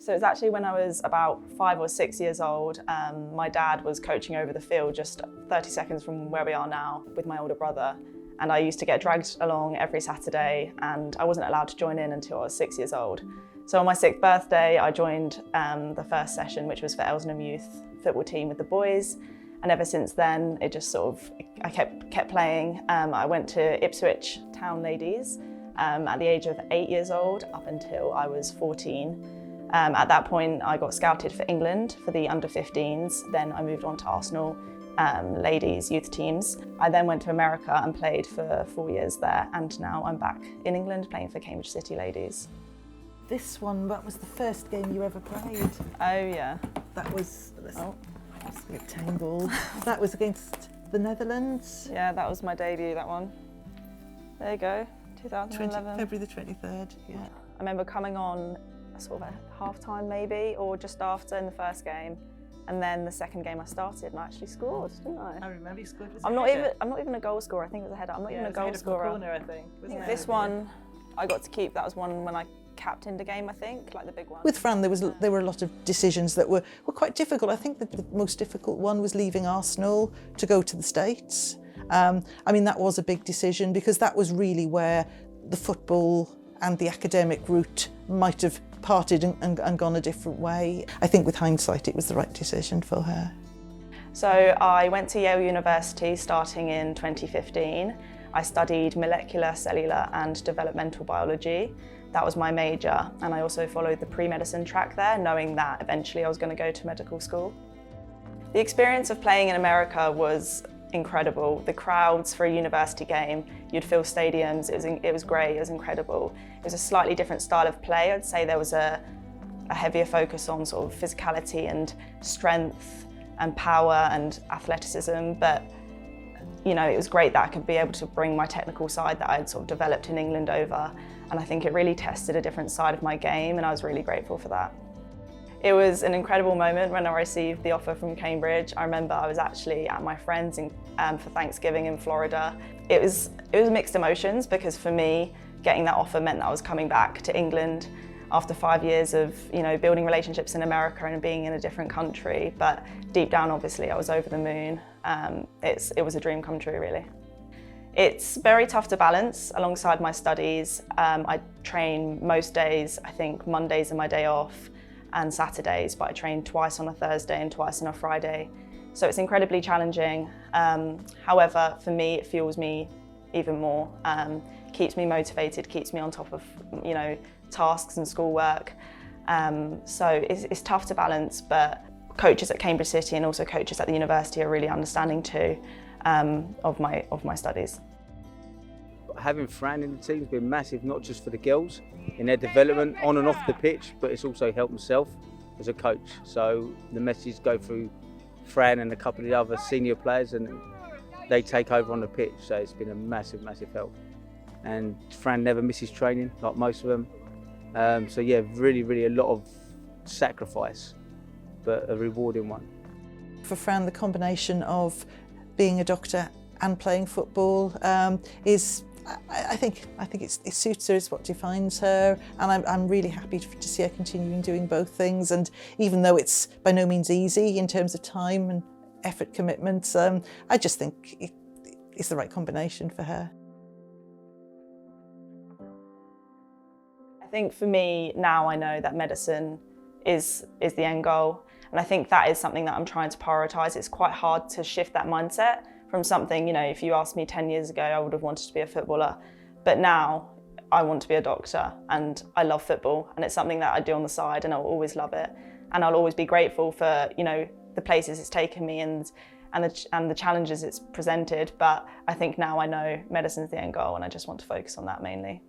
So it was actually when I was about 5 or 6 years old. My dad was coaching over the field just 30 seconds from where we are now with my older brother. And I used to get dragged along every Saturday, and I wasn't allowed to join in until I was 6 years old. So on my 6th birthday, I joined the first session, which was for Elsenham Youth football team with the boys. And ever since then, it just I kept playing. I went to Ipswich Town Ladies at the age of 8 years old up until I was 14. At that point, I got scouted for England for the under-15s. Then I moved on to Arsenal ladies youth teams. I then went to America and played for 4 years there, and now I'm back in England playing for Cambridge City Ladies. This one, what was the first game you ever played? Oh yeah. That was, let's get tangled. That was against the Netherlands? Yeah, that was my debut, that one. There you go, 2011. February the 23rd, yeah. I remember coming on sort of at half-time maybe, or just after in the first game. And then the second game I started and I actually scored, didn't I? I remember you scored. I'm not even a goal scorer. I think it was a header. I'm not even a goal scorer. Corner, I think. This one I got to keep. That was one when I captained a game, I think, like the big one. With Fran, there were a lot of decisions that were quite difficult. I think that the most difficult one was leaving Arsenal to go to the States. I mean, that was a big decision because that was really where the football and the academic route might have parted and gone a different way. I think with hindsight it was the right decision for her. So I went to Yale University starting in 2015. I studied molecular, cellular and developmental biology. That was my major, and I also followed the pre-medicine track there, knowing that eventually I was going to go to medical school. The experience of playing in America was incredible. The crowds for a university game, you'd fill stadiums, it was great, it was incredible. It was a slightly different style of play. I'd say there was a heavier focus on sort of physicality and strength and power and athleticism, but you know, it was great that I could be able to bring my technical side that I'd sort of developed in England over, and I think it really tested a different side of my game, and I was really grateful for that. It was an incredible moment when I received the offer from Cambridge. I remember I was actually at my friend's for Thanksgiving in Florida. It was mixed emotions because for me, getting that offer meant that I was coming back to England after 5 years of building relationships in America and being in a different country. But deep down, obviously, I was over the moon. It was a dream come true, really. It's very tough to balance alongside my studies. I train most days. I think Mondays are my day off, and Saturdays, but I train twice on a Thursday and twice on a Friday. So it's incredibly challenging. However, for me, it fuels me even more, keeps me motivated, keeps me on top of tasks and schoolwork. So it's tough to balance, but coaches at Cambridge City and also coaches at the university are really understanding too of my studies. Having Fran in the team has been massive, not just for the girls in their development on and off the pitch, but it's also helped myself as a coach. So the messages go through Fran and a couple of the other senior players, and they take over on the pitch. So it's been a massive, massive help. And Fran never misses training, like most of them. So yeah, really, really a lot of sacrifice, but a rewarding one. For Fran, the combination of being a doctor and playing football is, I think it suits her, it's what defines her, and I'm really happy to see her continuing doing both things. And even though it's by no means easy in terms of time and effort commitments, I just think it's the right combination for her. I think for me now, I know that medicine is the end goal, and I think that is something that I'm trying to prioritise. It's quite hard to shift that mindset from something, if you asked me 10 years ago, I would have wanted to be a footballer. But now I want to be a doctor, and I love football, and it's something that I do on the side, and I'll always love it. And I'll always be grateful for, the places it's taken me and the challenges it's presented. But I think now I know medicine's the end goal, and I just want to focus on that mainly.